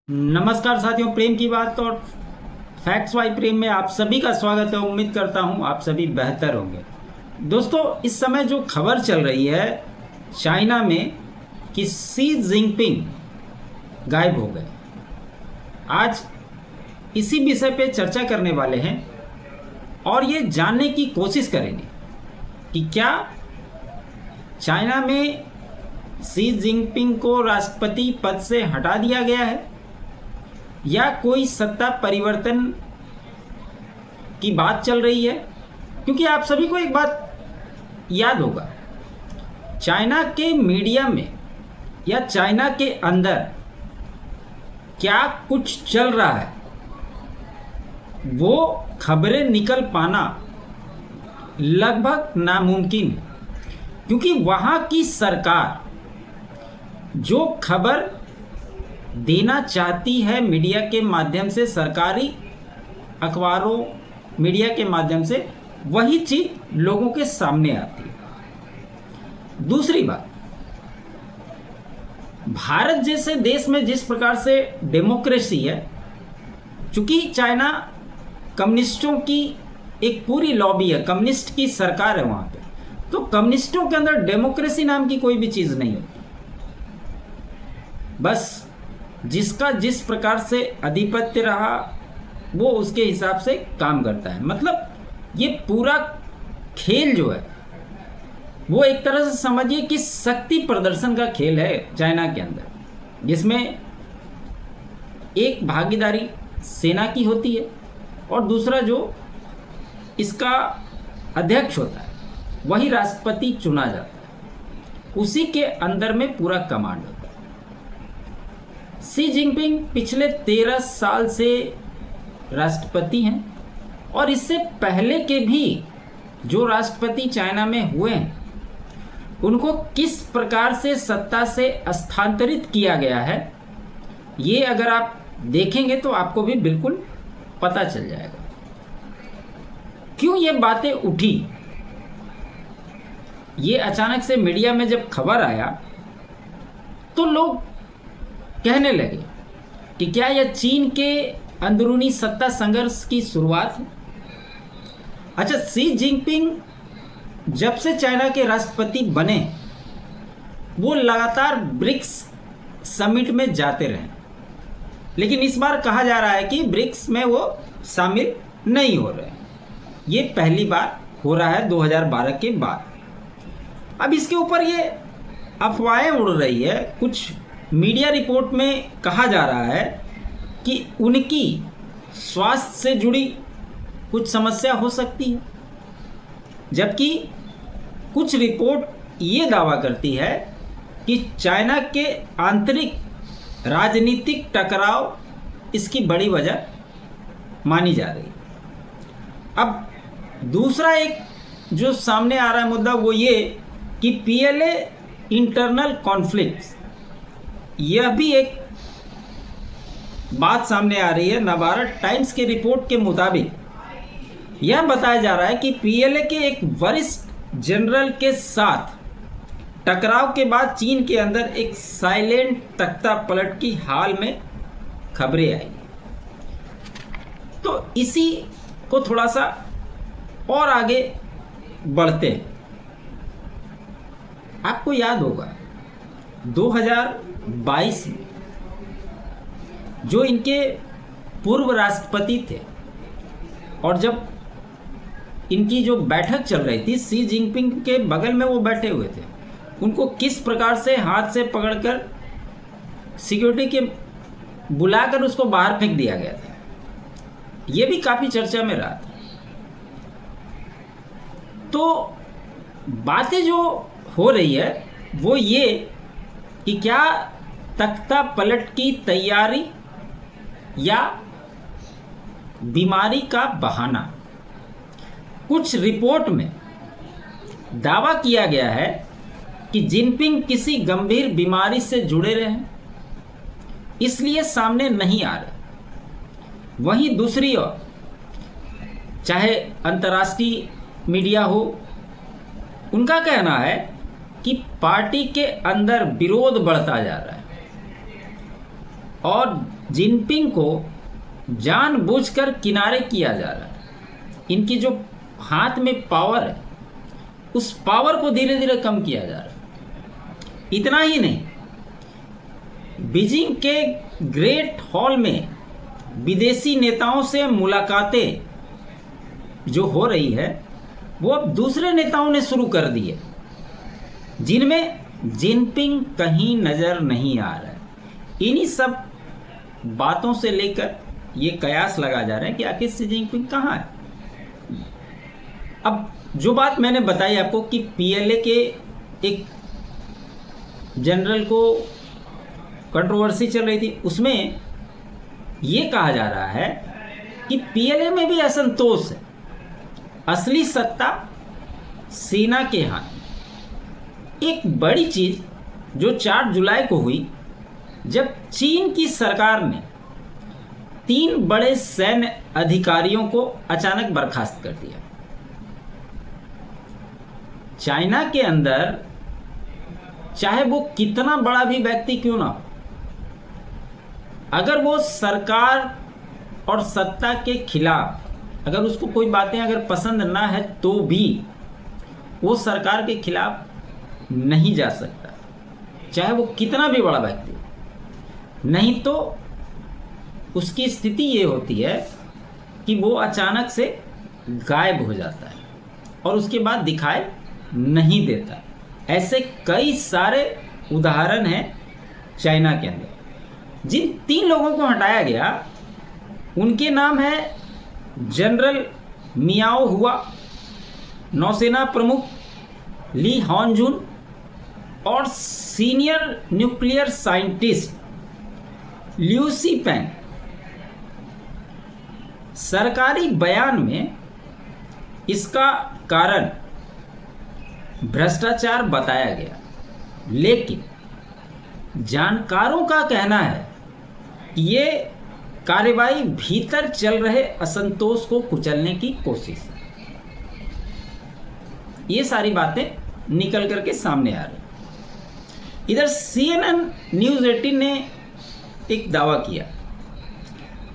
नमस्कार साथियों, प्रेम की बात और फैक्ट्स वाई प्रेम में आप सभी का स्वागत है। उम्मीद करता हूं आप सभी बेहतर होंगे। दोस्तों, इस समय जो खबर चल रही है चाइना में कि शी जिनपिंग गायब हो गए, आज इसी विषय पे चर्चा करने वाले हैं और ये जानने की कोशिश करेंगे कि क्या चाइना में शी जिनपिंग को राष्ट्रपति पद से हटा दिया गया है या कोई सत्ता परिवर्तन की बात चल रही है। क्योंकि आप सभी को एक बात याद होगा, चाइना के मीडिया में या चाइना के अंदर क्या कुछ चल रहा है वो खबरें निकल पाना लगभग नामुमकिन है। क्योंकि वहाँ की सरकार जो खबर देना चाहती है मीडिया के माध्यम से, सरकारी अखबारों मीडिया के माध्यम से, वही चीज लोगों के सामने आती है। दूसरी बात, भारत जैसे देश में जिस प्रकार से डेमोक्रेसी है, चूंकि चाइना कम्युनिस्टों की एक पूरी लॉबी है, कम्युनिस्ट की सरकार है वहां पे, तो कम्युनिस्टों के अंदर डेमोक्रेसी नाम की कोई भी चीज नहीं होती। बस जिसका जिस प्रकार से आधिपत्य रहा वो उसके हिसाब से काम करता है। मतलब ये पूरा खेल जो है वो एक तरह से समझिए कि शक्ति प्रदर्शन का खेल है चाइना के अंदर, जिसमें एक भागीदारी सेना की होती है और दूसरा जो इसका अध्यक्ष होता है वही राष्ट्रपति चुना जाता है, उसी के अंदर में पूरा कमांड होता है। शी जिनपिंग पिछले 13 साल से राष्ट्रपति हैं और इससे पहले के भी जो राष्ट्रपति चाइना में हुए हैं उनको किस प्रकार से सत्ता से स्थानांतरित किया गया है, ये अगर आप देखेंगे तो आपको भी बिल्कुल पता चल जाएगा। क्यों ये बातें उठी, ये अचानक से मीडिया में जब खबर आया तो लोग कहने लगे कि क्या यह चीन के अंदरूनी सत्ता संघर्ष की शुरुआत है। अच्छा, शी जिनपिंग जब से चाइना के राष्ट्रपति बने वो लगातार ब्रिक्स समिट में जाते रहे, लेकिन इस बार कहा जा रहा है कि ब्रिक्स में वो शामिल नहीं हो रहे। ये पहली बार हो रहा है 2012 के बाद। अब इसके ऊपर ये अफवाहें उड़ रही है, कुछ मीडिया रिपोर्ट में कहा जा रहा है कि उनकी स्वास्थ्य से जुड़ी कुछ समस्या हो सकती है, जबकि कुछ रिपोर्ट ये दावा करती है कि चाइना के आंतरिक राजनीतिक टकराव इसकी बड़ी वजह मानी जा रही है। अब दूसरा एक जो सामने आ रहा है मुद्दा वो ये कि पीएलए इंटरनल कॉन्फ्लिक्ट, यह भी एक बात सामने आ रही है। नवभारत टाइम्स की रिपोर्ट के मुताबिक यह बताया जा रहा है कि पीएलए के एक वरिष्ठ जनरल के साथ टकराव के बाद चीन के अंदर एक साइलेंट तख्ता पलट की हाल में खबरें आई। तो इसी को थोड़ा सा और आगे बढ़ते हैं। आपको याद होगा 2022 में जो इनके पूर्व राष्ट्रपति थे और जब इनकी जो बैठक चल रही थी, शी जिनपिंग के बगल में वो बैठे हुए थे, उनको किस प्रकार से हाथ से पकड़कर सिक्योरिटी के बुलाकर उसको बाहर फेंक दिया गया था, ये भी काफी चर्चा में रहा था। तो बातें जो हो रही है वो ये कि क्या तख्ता पलट की तैयारी या बीमारी का बहाना। कुछ रिपोर्ट में दावा किया गया है कि जिनपिंग किसी गंभीर बीमारी से जुड़े रहे, इसलिए सामने नहीं आ रहे। वहीं दूसरी ओर चाहे अंतर्राष्ट्रीय मीडिया हो, उनका कहना है कि पार्टी के अंदर विरोध बढ़ता जा रहा है और जिनपिंग को जानबूझकर किनारे किया जा रहा है। इनकी जो हाथ में पावर है, उस पावर को धीरे धीरे कम किया जा रहा है। इतना ही नहीं, बीजिंग के ग्रेट हॉल में विदेशी नेताओं से मुलाकातें जो हो रही है, वो अब दूसरे नेताओं ने शुरू कर दी है, जिनमें जिनपिंग कहीं नजर नहीं आ रहा है। इन्हीं सब बातों से लेकर ये कयास लगा जा रहा है कि आखिर शी जिनपिंग कहाँ है। अब जो बात मैंने बताई आपको कि पीएलए के एक जनरल को कंट्रोवर्सी चल रही थी, उसमें ये कहा जा रहा है कि पीएलए में भी असंतोष है, असली सत्ता सेना के हाथ। एक बड़ी चीज जो 4 जुलाई को हुई, जब चीन की सरकार ने 3 बड़े सैन्य अधिकारियों को अचानक बर्खास्त कर दिया। चाइना के अंदर चाहे वो कितना बड़ा भी व्यक्ति क्यों ना हो, अगर वो सरकार और सत्ता के खिलाफ, अगर उसको कोई बातें अगर पसंद ना है तो भी वो सरकार के खिलाफ नहीं जा सकता, चाहे वो कितना भी बड़ा व्यक्ति। नहीं तो उसकी स्थिति ये होती है कि वो अचानक से गायब हो जाता है और उसके बाद दिखाई नहीं देता। ऐसे कई सारे उदाहरण हैं चाइना के अंदर। जिन 3 लोगों को हटाया गया, उनके नाम है जनरल मियाओ हुआ, नौसेना प्रमुख ली हॉन्जुन और सीनियर न्यूक्लियर साइंटिस्ट लियू सी पेंग। सरकारी बयान में इसका कारण भ्रष्टाचार बताया गया, लेकिन जानकारों का कहना है कि ये कार्रवाई भीतर चल रहे असंतोष को कुचलने की कोशिश है। ये सारी बातें निकल करके सामने आ रही। इधर CNN न्यूज़ 18 ने एक दावा किया,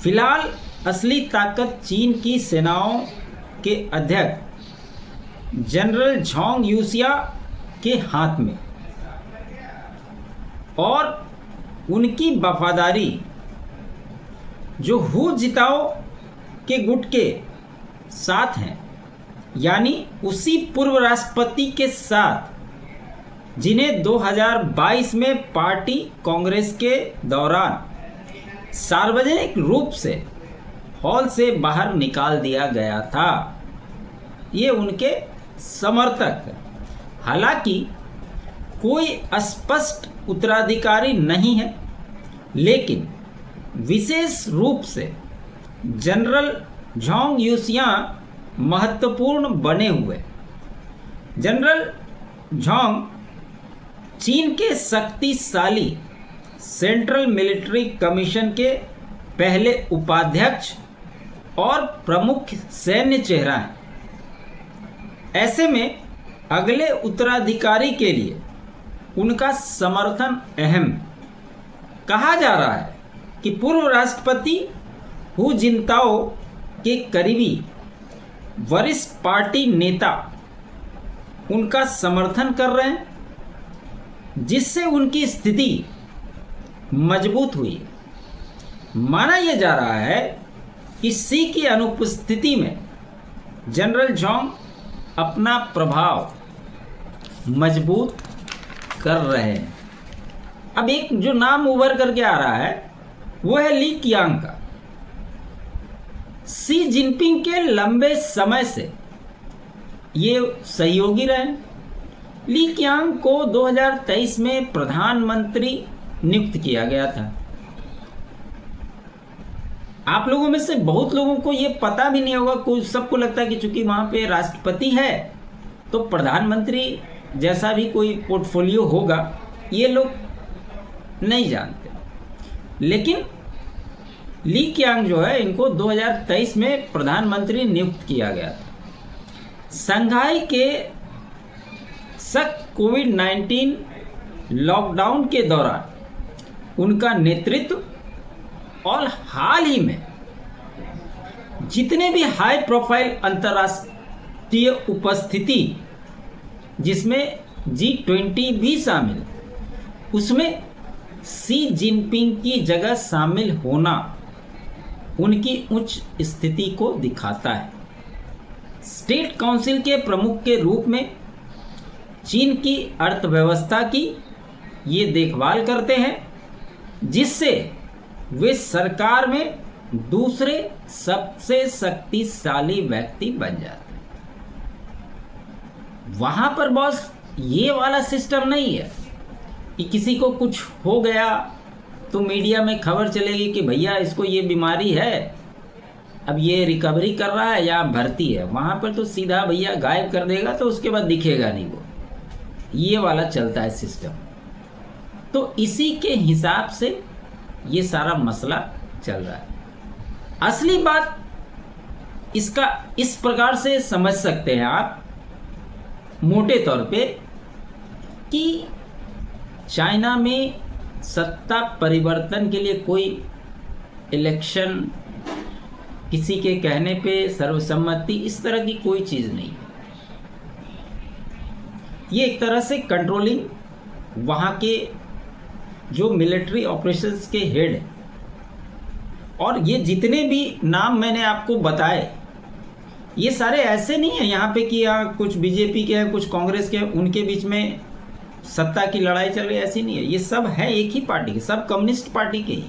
फिलहाल असली ताकत चीन की सेनाओं के अध्यक्ष जनरल झांग यूसिया के हाथ में, और उनकी वफादारी जो हु जिताओ के गुट के साथ हैं, यानी उसी पूर्व राष्ट्रपति के साथ जिन्हें 2022 में पार्टी कांग्रेस के दौरान सार्वजनिक रूप से हॉल से बाहर निकाल दिया गया था। ये उनके समर्थक हैं। हालांकि कोई स्पष्ट उत्तराधिकारी नहीं है, लेकिन विशेष रूप से जनरल झांग यूसिया महत्वपूर्ण बने हुए। जनरल झांग चीन के शक्तिशाली सेंट्रल मिलिट्री कमीशन के पहले उपाध्यक्ष और प्रमुख सैन्य चेहरा हैं। ऐसे में अगले उत्तराधिकारी के लिए उनका समर्थन अहम। कहा जा रहा है कि पूर्व राष्ट्रपति हु जिनताओ के करीबी वरिष्ठ पार्टी नेता उनका समर्थन कर रहे हैं, जिससे उनकी स्थिति मजबूत हुई है। माना यह जा रहा है कि शी की अनुपस्थिति में जनरल झांग अपना प्रभाव मजबूत कर रहे हैं। अब एक जो नाम उभर करके आ रहा है वो है ली कियांग का। शी जिनपिंग के लंबे समय से ये सहयोगी रहे। ली कियांग को 2023 में प्रधानमंत्री नियुक्त किया गया था। आप लोगों में से बहुत लोगों को ये पता भी नहीं होगा, कुछ सबको लगता है कि चूंकि वहाँ पे राष्ट्रपति है तो प्रधानमंत्री जैसा भी कोई पोर्टफोलियो होगा, ये लोग नहीं जानते। लेकिन ली कियांग जो है, इनको 2023 में प्रधानमंत्री नियुक्त किया गया था। शंघाई के कोविड-19 लॉकडाउन के दौरान उनका नेतृत्व और हाल ही में जितने भी हाई प्रोफाइल अंतर्राष्ट्रीय उपस्थिति जिसमें G20 भी शामिल, उसमें शी जिनपिंग की जगह शामिल होना उनकी उच्च स्थिति को दिखाता है। स्टेट काउंसिल के प्रमुख के रूप में चीन की अर्थव्यवस्था की ये देखभाल करते हैं, जिससे वे सरकार में दूसरे सबसे शक्तिशाली व्यक्ति बन जाते हैं। वहां पर बॉस ये वाला सिस्टम नहीं है कि किसी को कुछ हो गया तो मीडिया में खबर चलेगी कि भैया इसको ये बीमारी है, अब ये रिकवरी कर रहा है या भर्ती है। वहां पर तो सीधा भैया गायब कर देगा, तो उसके बाद दिखेगा नहीं वो। ये वाला चलता है सिस्टम। तो इसी के हिसाब से ये सारा मसला चल रहा है। असली बात इसका इस प्रकार से समझ सकते हैं आप मोटे तौर पे कि चाइना में सत्ता परिवर्तन के लिए कोई इलेक्शन, किसी के कहने पे सर्वसम्मति, इस तरह की कोई चीज़ नहीं। ये एक तरह से कंट्रोलिंग वहाँ के जो मिलिट्री ऑपरेशंस के हेड हैं, और ये जितने भी नाम मैंने आपको बताए ये सारे ऐसे नहीं है यहाँ पे कि यहाँ कुछ बीजेपी के हैं, कुछ कांग्रेस के हैं, उनके बीच में सत्ता की लड़ाई चल रही है, ऐसी नहीं है। ये सब है एक ही पार्टी के, सब कम्युनिस्ट पार्टी के ही।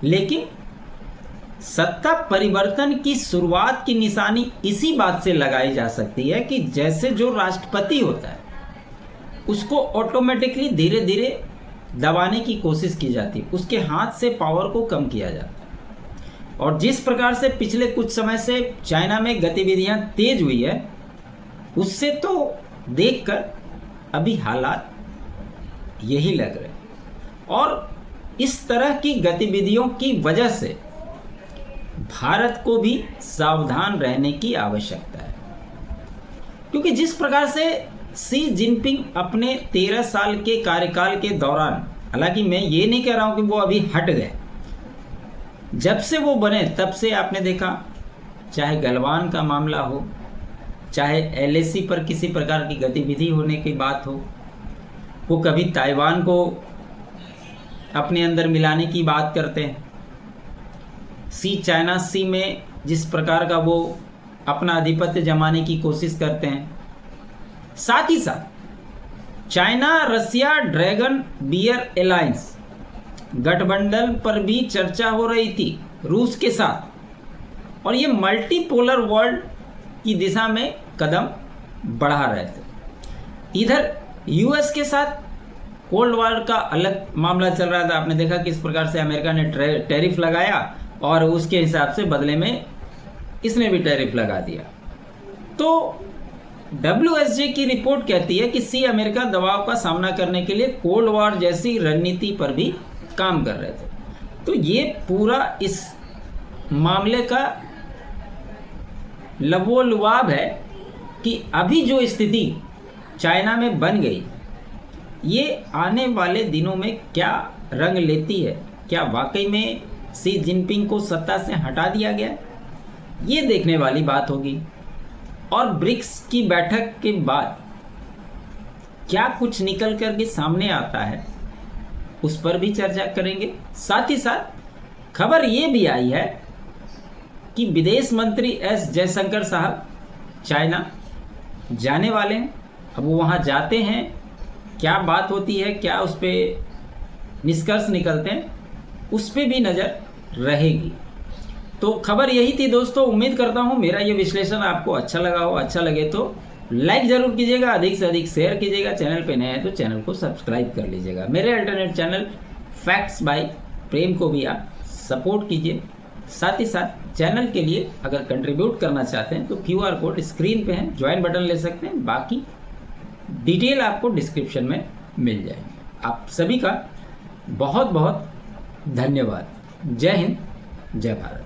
लेकिन सत्ता परिवर्तन की शुरुआत की निशानी इसी बात से लगाई जा सकती है कि जैसे जो राष्ट्रपति होता है उसको ऑटोमेटिकली धीरे धीरे दबाने की कोशिश की जाती है, उसके हाथ से पावर को कम किया जाता है। और जिस प्रकार से पिछले कुछ समय से चाइना में गतिविधियां तेज हुई है, उससे तो देखकर अभी हालात यही लग रहे हैं। और इस तरह की गतिविधियों की वजह से भारत को भी सावधान रहने की आवश्यकता है, क्योंकि जिस प्रकार से शी जिनपिंग अपने 13 साल के कार्यकाल के दौरान, हालांकि मैं ये नहीं कह रहा हूं कि वो अभी हट गए, जब से वो बने तब से आपने देखा, चाहे गलवान का मामला हो, चाहे LAC पर किसी प्रकार की गतिविधि होने की बात हो, वो कभी ताइवान को अपने अंदर मिलाने की बात करते हैं, सी चाइना सी में जिस प्रकार का वो अपना आधिपत्य जमाने की कोशिश करते हैं। साथ ही साथ China Russia dragon bear alliance गठबंधन पर भी चर्चा हो रही थी रूस के साथ, और ये मल्टीपोलर वर्ल्ड की दिशा में कदम बढ़ा रहे थे। इधर US के साथ कोल्ड वॉर का अलग मामला चल रहा था। आपने देखा किस प्रकार से अमेरिका ने टैरिफ लगाया और उसके हिसाब से बदले में इसने भी टैरिफ लगा दिया। तो WSJ की रिपोर्ट कहती है कि सी अमेरिका दबाव का सामना करने के लिए कोल्ड वॉर जैसी रणनीति पर भी काम कर रहे थे। तो ये पूरा इस मामले का लबोलुआब है कि अभी जो स्थिति चाइना में बन गई, ये आने वाले दिनों में क्या रंग लेती है। क्या वाकई में शी जिनपिंग को सत्ता से हटा दिया गया, ये देखने वाली बात होगी। और ब्रिक्स की बैठक के बाद क्या कुछ निकल कर के सामने आता है, उस पर भी चर्चा करेंगे। साथ ही साथ खबर ये भी आई है कि विदेश मंत्री एस जयशंकर साहब चाइना जाने वाले हैं। अब वो वहाँ जाते हैं, क्या बात होती है, क्या उस पर निष्कर्ष निकलते हैं, उस पर भी नज़र रहेगी। तो खबर यही थी दोस्तों। उम्मीद करता हूँ मेरा ये विश्लेषण आपको अच्छा लगा हो। अच्छा लगे तो लाइक ज़रूर कीजिएगा, अधिक से अधिक शेयर कीजिएगा। चैनल पे नए हैं तो चैनल को सब्सक्राइब कर लीजिएगा। मेरे अल्टरनेट चैनल फैक्ट्स बाय प्रेम को भी आप सपोर्ट कीजिए। साथ ही साथ चैनल के लिए अगर कंट्रीब्यूट करना चाहते हैं तो QR कोड स्क्रीन पे है, ज्वाइन बटन ले सकते हैं। बाकी डिटेल आपको डिस्क्रिप्शन में मिल जाएगी। आप सभी का बहुत बहुत धन्यवाद। जय हिंद, जय भारत।